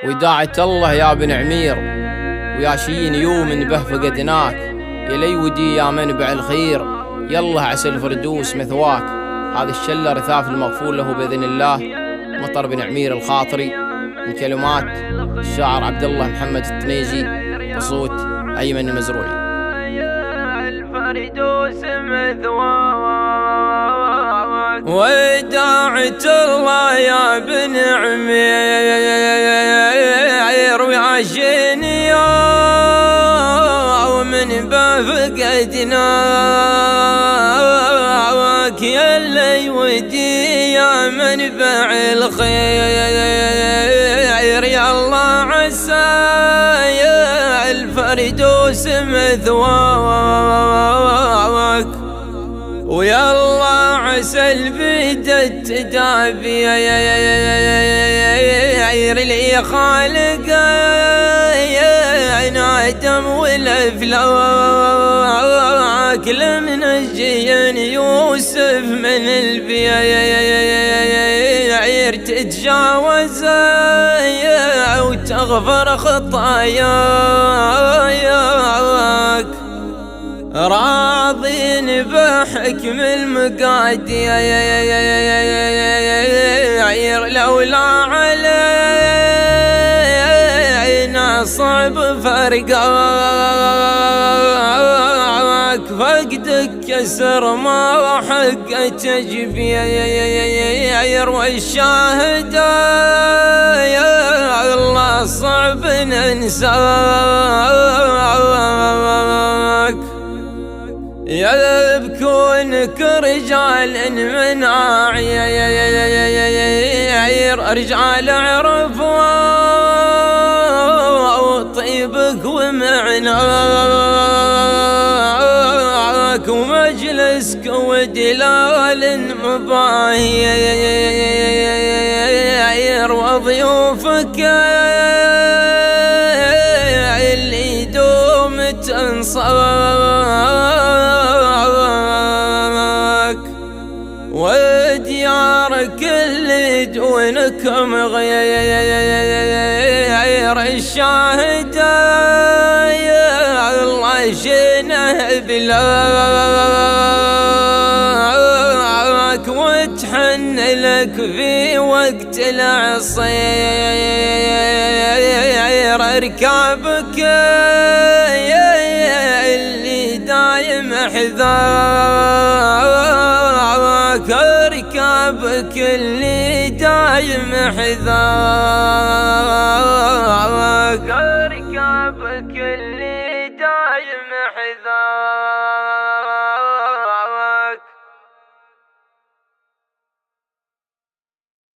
وداعة الله يا بن عمير، ويا شين يوم به فقدناك، يا لي ودي يا منبع الخير، يلا عسى الفردوس مثواك. هذه الشلة رثاف المغفور له بإذن الله. مطر بن عمير الخاطري، من كلمات الشاعر عبد الله محمد التنيجي، بصوت أيمن المزروعي. الفردوس مثواك، وداعة الله يا بن عمير، ويا شين يوم بفقدناك، يا اللي ودي يا منبع الخير، يا الله عسى يا الفردوس مثواك، ويا الله عسى البيدة تدابي اللي خالقه آدم والأفلاك، لمنجين يوسف من البير تتجاوز وتغفر خطاياك، راضين بحكم المقادير، لولا علينا صعب فرقاك، فقدك كسر ما حق تجبير، والشاهد يا الله صعب ننساك، يا بكونك رجال من عير، رجال عرفوا طيبك ومعناك، ومجلسك ودلال مباهير، وضيوفك اللي دوم تنصاك، وديارك اللي دونكم غير، الشاهد يا الله شينه بلاك، وتحن لك في وقت العصير، اركابك اللي دايم حذاك، اركابك اللي دايم حذاك، اركابك اللي دايم حذاك.